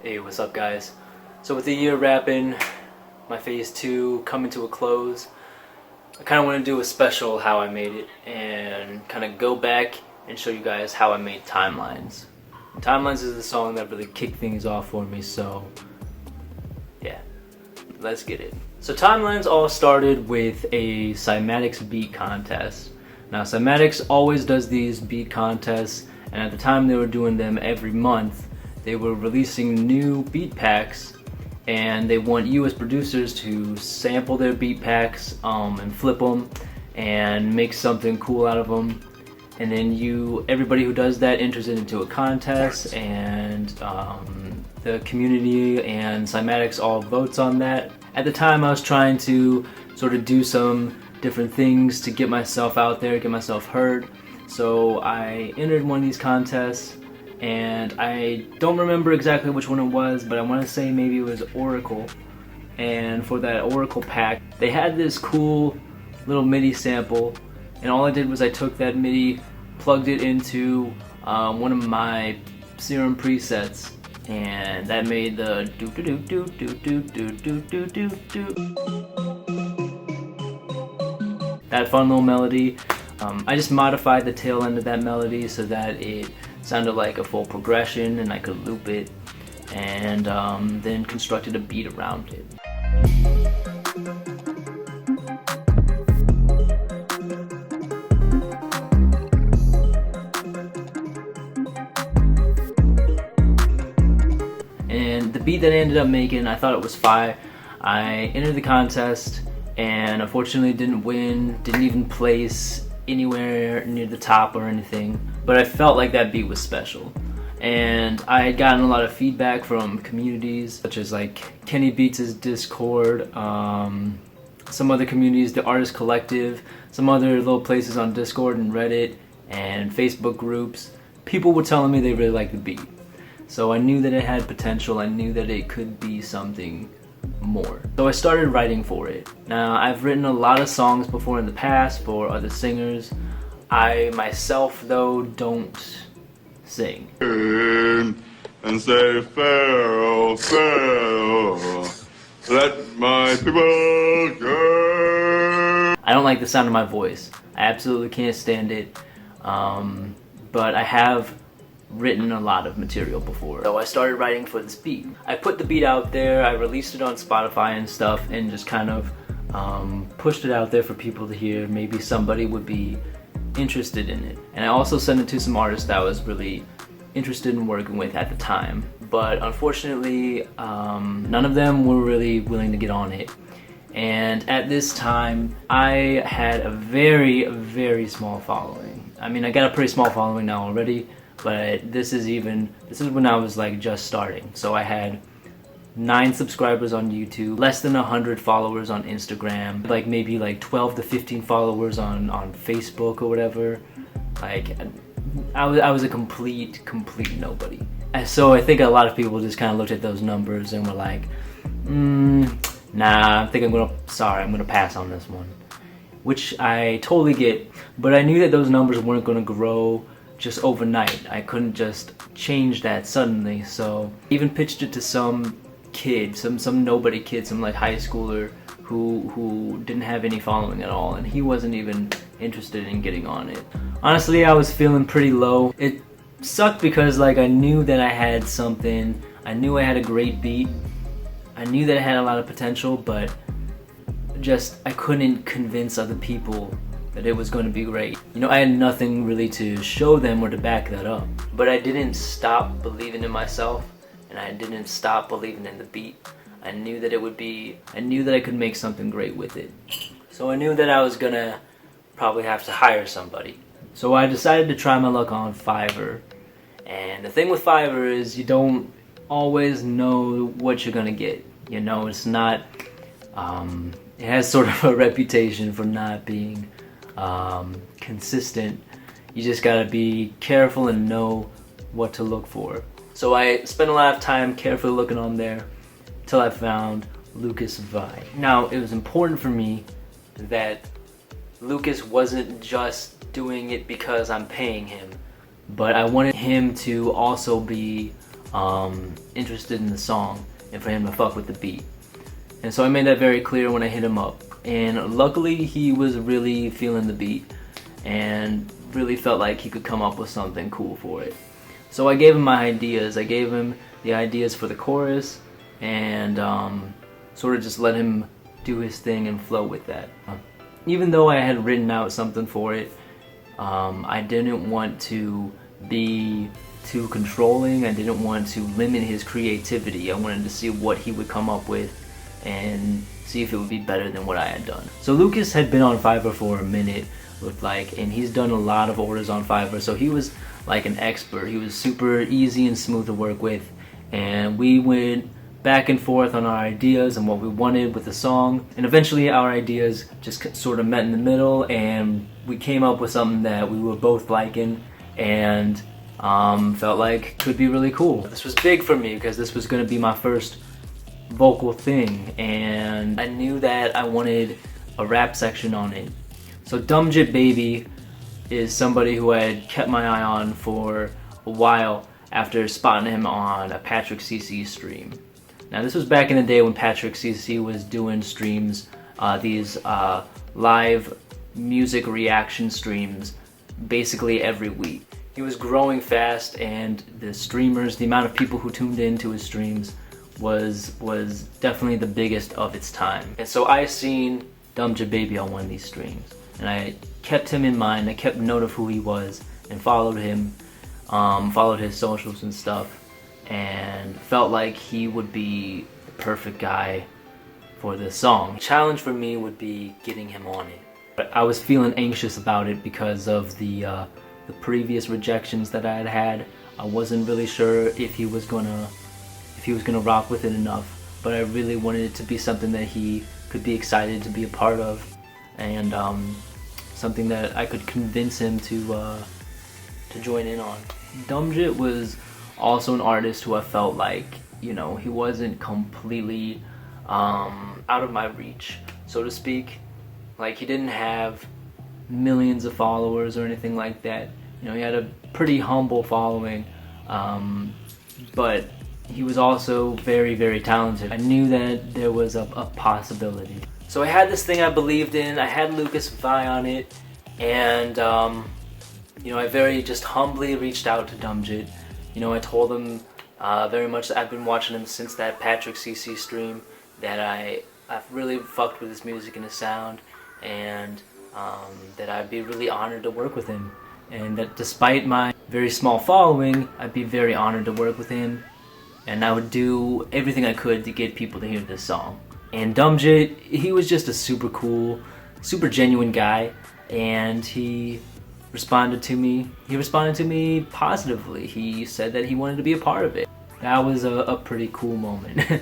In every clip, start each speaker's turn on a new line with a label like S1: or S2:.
S1: Hey, what's up guys? So with the year wrapping, my phase 2 coming to a close, I kind of want to do a special how I made it and kind of go back and show you guys how I made Timelines. Timelines is the song that really kicked things off for me, so yeah, let's get it. So Timelines all started with a Cymatics beat contest. Now Cymatics always does these beat contests, and at the time they were doing them every month. They were releasing new beat packs, and they want you as producers to sample their beat packs and flip them and make something cool out of them. And then everybody who does that enters it into a contest, and the community and Cymatics all votes on that. At the time I was trying to sort of do some different things to get myself out there, get myself heard. So I entered one of these contests, and I don't remember exactly which one it was, but I want to say maybe it was Oracle. And for that Oracle pack, they had this cool little MIDI sample, and all I did was I took that MIDI, plugged it into one of my Serum presets, and that made the do do do do do do do do do do. That fun little melody. I just modified the tail end of that melody so that it sounded like a full progression and I could loop it, and then constructed a beat around it. And the beat that I ended up making, I thought it was fire. I entered the contest and unfortunately didn't win, didn't even place anywhere near the top or anything, but I felt like that beat was special. And I had gotten a lot of feedback from communities such as like Kenny Beats' Discord, some other communities, the Artist Collective, some other little places on Discord and Reddit and Facebook groups. People were telling me they really liked the beat. So I knew that it had potential, I knew that it could be something more. So I started writing for it. Now I've written a lot of songs before in the past for other singers. I myself though don't sing.
S2: And say farewell, farewell, let my people go.
S1: I don't like the sound of my voice. I absolutely can't stand it. But I have written a lot of material before. So I started writing for this beat. I put the beat out there, I released it on Spotify and stuff, and just kind of pushed it out there for people to hear. Maybe somebody would be interested in it. And I also sent it to some artists that I was really interested in working with at the time. But unfortunately, none of them were really willing to get on it. And at this time, I had a very, very small following. I mean, I got a pretty small following now already, but this is when I was like just starting. So I had 9 subscribers on YouTube, less than 100 followers on Instagram, like maybe like 12 to 15 followers on Facebook or whatever. Like I was a complete nobody. And so I think a lot of people just kind of looked at those numbers and were like, nah, I think I'm gonna pass on this one. Which I totally get, but I knew that those numbers weren't gonna grow just overnight. I couldn't just change that suddenly. So I even pitched it to some kid, some nobody kid, some like high schooler who didn't have any following at all, and he wasn't even interested in getting on it. Honestly, I was feeling pretty low. It sucked because like I knew that I had something, I knew I had a great beat, I knew that it had a lot of potential, but just I couldn't convince other people that it was going to be great. You know, I had nothing really to show them or to back that up. But I didn't stop believing in myself, and I didn't stop believing in the beat. I knew that I knew that I could make something great with it. So I knew that I was gonna probably have to hire somebody. So I decided to try my luck on Fiverr. And the thing with Fiverr is you don't always know what you're gonna get. You know, it's not, it has sort of a reputation for not being consistent. You just gotta be careful and know what to look for. So I spent a lot of time carefully looking on there till I found Lukas Vui. Now it was important for me that Lukas wasn't just doing it because I'm paying him, but I wanted him to also be interested in the song and for him to fuck with the beat. And so I made that very clear when I hit him up. And luckily he was really feeling the beat and really felt like he could come up with something cool for it. So I gave him my ideas. I gave him the ideas for the chorus and sort of just let him do his thing and flow with that. Even though I had written out something for it, I didn't want to be too controlling. I didn't want to limit his creativity. I wanted to see what he would come up with and see if it would be better than what I had done. So Lukas had been on Fiverr for a minute, looked like, and he's done a lot of orders on Fiverr, so he was like an expert. He was super easy and smooth to work with, and we went back and forth on our ideas and what we wanted with the song, and eventually our ideas just sort of met in the middle and we came up with something that we were both liking and felt like could be really cool. This was big for me because this was going to be my first vocal thing, and I knew that I wanted a rap section on it. So Dumjhitt Baby is somebody who I had kept my eye on for a while after spotting him on a Patrick CC stream. Now this was back in the day when Patrick CC was doing streams, these live music reaction streams basically every week. He was growing fast, and the streamers, the amount of people who tuned into his streams was definitely the biggest of its time. And so I seen Dumjhitt Baby on one of these streams, and I kept him in mind. I kept note of who he was and followed him, followed his socials and stuff, and felt like he would be the perfect guy for this song. The challenge for me would be getting him on it. But I was feeling anxious about it because of the previous rejections that I had had. I wasn't really sure if he was gonna rock with it enough, but I really wanted it to be something that he could be excited to be a part of, and something that I could convince him to join in on. Dumjhitt was also an artist who I felt like, you know, he wasn't completely out of my reach, so to speak. Like, he didn't have millions of followers or anything like that. You know, he had a pretty humble following, but he was also very, very talented. I knew that there was a possibility. So I had this thing I believed in. I had Lukas Vui on it, and you know, I very just humbly reached out to Dumjhitt. You know, I told him very much that I've been watching him since that Patrick CC stream, that I've really fucked with his music and his sound, and that I'd be really honored to work with him, and that despite my very small following, I'd be very honored to work with him, and I would do everything I could to get people to hear this song. And Dumjhitt, he was just a super cool, super genuine guy, and he responded to me positively. He said that he wanted to be a part of it. That was a pretty cool moment.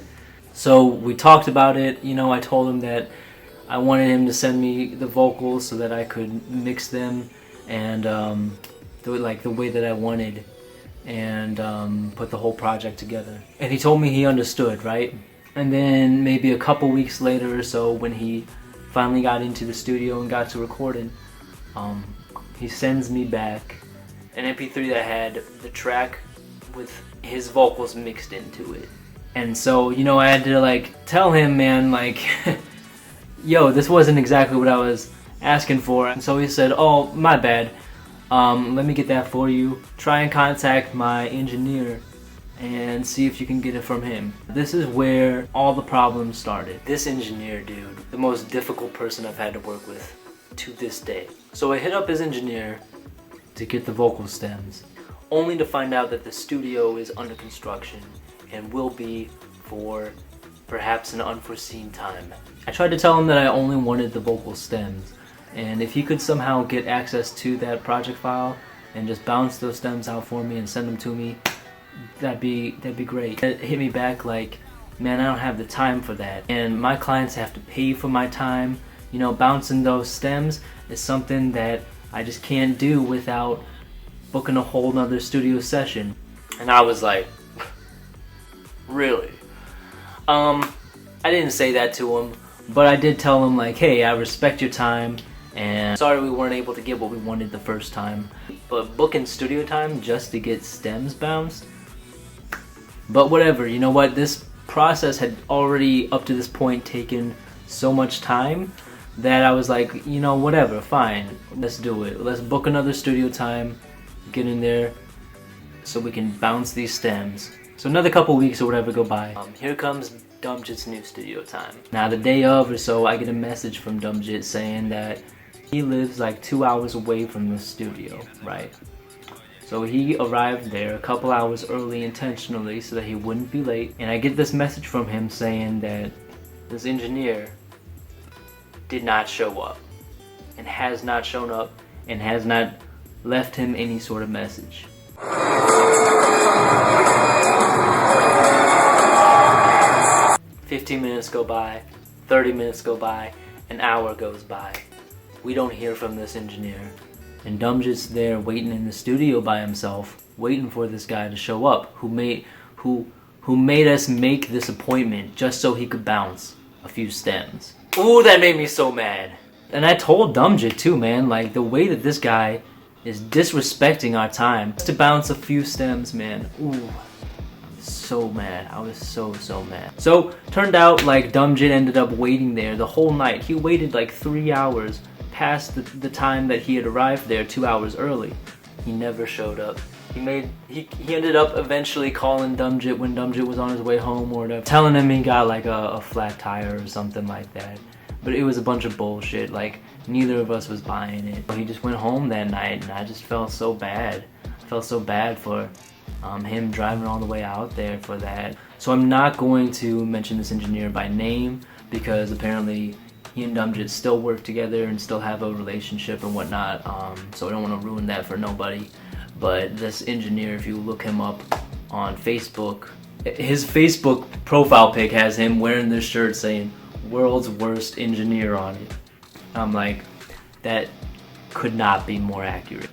S1: So we talked about it. You know, I told him that I wanted him to send me the vocals so that I could mix them and do it like the way that I wanted, and put the whole project together. And he told me he understood, right? And then maybe a couple weeks later or so, when he finally got into the studio and got to recording, he sends me back an MP3 that had the track with his vocals mixed into it. And so, you know, I had to like tell him, man, like, yo, this wasn't exactly what I was asking for. And so he said, oh, my bad. Let me get that for you. Try and contact my engineer and see if you can get it from him. This is where all the problems started. This engineer, dude, the most difficult person I've had to work with to this day. So I hit up his engineer to get the vocal stems, only to find out that the studio is under construction and will be for perhaps an unforeseen time. I tried to tell him that I only wanted the vocal stems, and if he could somehow get access to that project file and just bounce those stems out for me and send them to me, that'd be great. It hit me back like, man, I don't have the time for that, and my clients have to pay for my time. You know, bouncing those stems is something that I just can't do without booking a whole nother studio session. And I was like, really? I didn't say that to him, but I did tell him like, hey, I respect your time, and sorry we weren't able to get what we wanted the first time, but booking studio time just to get stems bounced, But whatever, you know what? This process had already, up to this point, taken so much time that I was like, you know, whatever, fine, let's do it. Let's book another studio time, get in there, so we can bounce these stems. So another couple weeks or whatever go by. Here comes Dumjhitt's new studio time. Now the day of or so, I get a message from Dumjhitt saying that he lives like 2 hours away from the studio, right? So he arrived there a couple hours early intentionally so that he wouldn't be late. And I get this message from him saying that this engineer did not show up and has not shown up and has not left him any sort of message. 15 minutes go by, 30 minutes go by, an hour goes by. We don't hear from this engineer. And Dumjhitt's there waiting in the studio by himself, waiting for this guy to show up, who made us make this appointment just so he could bounce a few stems. Ooh, that made me so mad. And I told Dumjhitt too, man, like the way that this guy is disrespecting our time to bounce a few stems, man. Ooh, I was so mad. I was so mad. So turned out like Dumjhitt ended up waiting there the whole night. He waited like 3 hours past the time that he had arrived there 2 hours early. He never showed up. He ended up eventually calling Dumjhitt when Dumjhitt was on his way home or whatever, telling him he got like a flat tire or something like that. But it was a bunch of bullshit. Like neither of us was buying it. He just went home that night, and I just felt so bad. I felt so bad for him driving all the way out there for that. So I'm not going to mention this engineer by name because apparently he and Dumjhitt still work together and still have a relationship and whatnot. So I don't want to ruin that for nobody. But this engineer, if you look him up on Facebook, his Facebook profile pic has him wearing this shirt saying "World's Worst Engineer" on it. I'm like, that could not be more accurate.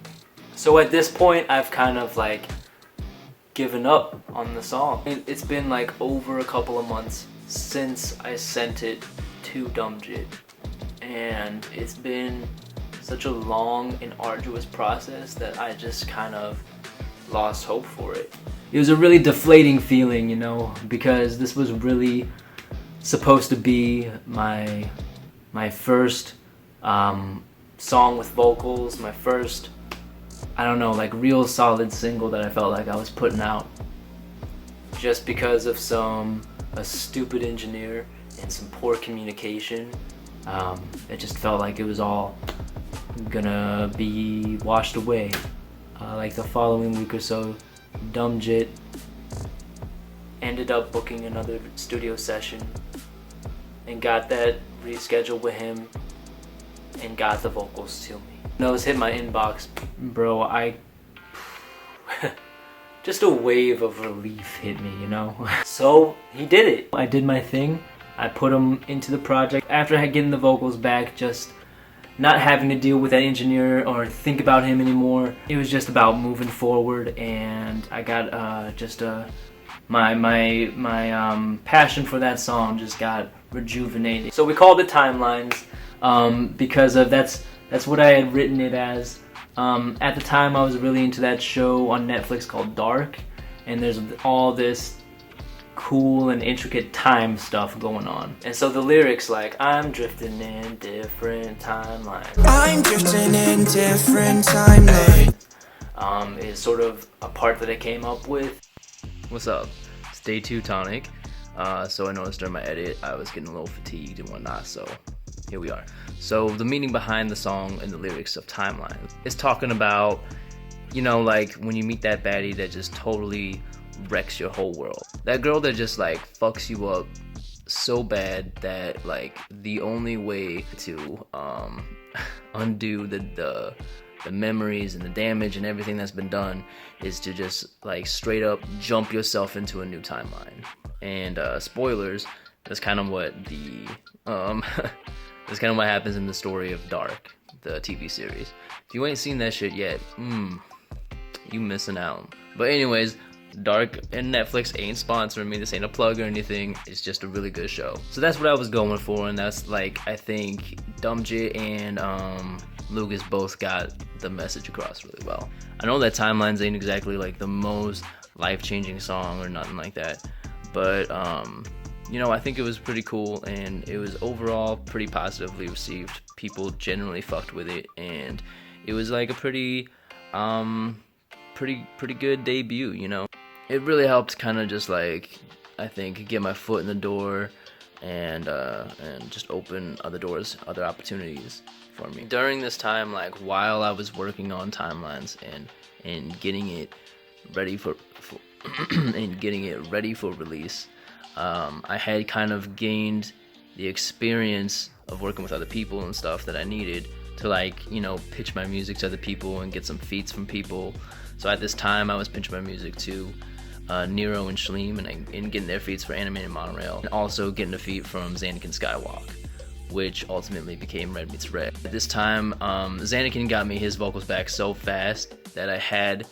S1: So at this point, I've kind of like given up on the song. It's been like over a couple of months since I sent it to Dumjhitt, and it's been such a long and arduous process that I just kind of lost hope for it. It was a really deflating feeling, you know, because this was really supposed to be my first song with vocals, my first, I don't know, like real solid single that I felt like I was putting out. Just because of a stupid engineer and some poor communication, it just felt like it was all gonna be washed away. Like the following week or so, Dumjhitt ended up booking another studio session and got that rescheduled with him and got the vocals to me. Those hit my inbox, bro. Just a wave of relief hit me, you know? So he did it. I did my thing. I put him into the project. After getting the vocals back, just not having to deal with that engineer or think about him anymore. It was just about moving forward, and I got my passion for that song just got rejuvenated. So we called it Timelines because of that's what I had written it as. At the time, I was really into that show on Netflix called Dark, and there's all this cool and intricate time stuff going on. And so the lyrics like, I'm drifting in different timelines. I'm drifting in different timelines. Is sort of a part that I came up with. What's up? It's day 2 Tonic. So I noticed during my edit I was getting a little fatigued and whatnot, so here we are. So the meaning behind the song and the lyrics of Timelines is talking about, you know, like when you meet that baddie that just totally wrecks your whole world. That girl that just like fucks you up so bad that like the only way to undo the memories and the damage and everything that's been done is to just like straight up jump yourself into a new timeline. And spoilers, that's kind of what the that's kind of what happens in the story of Dark, the TV series. If you ain't seen that shit yet, you missing out. But anyways, Dark and Netflix ain't sponsoring me. This ain't a plug or anything. It's just a really good show. So that's what I was going for, and that's like, I think Dumjhitt and Lukas both got the message across really well. I know that Timelines ain't exactly like the most life-changing song or nothing like that, but you know, I think it was pretty cool, and it was overall pretty positively received. People generally fucked with it, and it was like a pretty good debut, you know. It really helped kind of just like, I think, get my foot in the door and just open other doors, other opportunities for me. During this time, like while I was working on timelines and getting it ready for and getting it ready for release, I had kind of gained the experience of working with other people and stuff that I needed to, like, you know, pitch my music to other people and get some feats from people. So at this time, I was pitching my music to Nero and Shaleem and getting their feats for Animated Monorail, and also getting a feat from Xanakin Skywalk, which ultimately became Red Meets Red. At this time, Xanakin got me his vocals back so fast that I had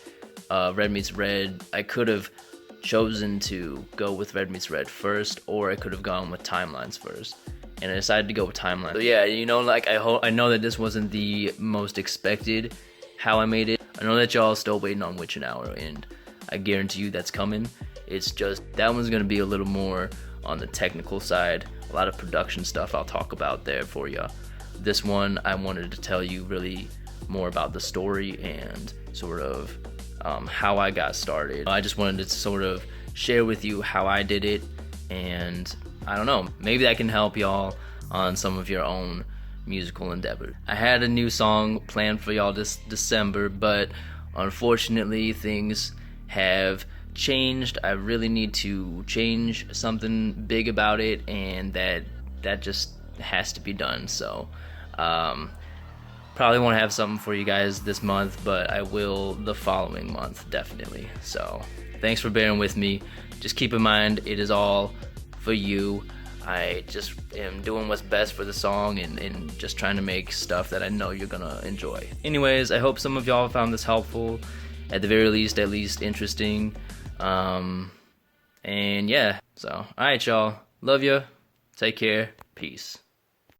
S1: Red Meets Red. I could have chosen to go with Red Meets Red first, or I could have gone with Timelines first, and I decided to go with Timelines. So yeah, you know, like I know that this wasn't the most expected how I made it. I know that y'all still waiting on Witch an Hour, and I guarantee you that's coming. It's just that one's gonna be a little more on the technical side, a lot of production stuff I'll talk about there for you. This one, I wanted to tell you really more about the story and sort of how I got started. I just wanted to sort of share with you how I did it, and I don't know, maybe that can help y'all on some of your own musical endeavor. I had a new song planned for y'all this December, but unfortunately things have changed. I really need to change something big about it, and that just has to be done. So probably won't have something for you guys this month, but I will the following month, definitely. So thanks for bearing with me. Just keep in mind, it is all for you. I just am doing what's best for the song and just trying to make stuff that I know you're gonna enjoy. Anyways, I hope some of y'all found this helpful, at the very least, at least interesting. And yeah, so alright y'all, love ya, take care, peace.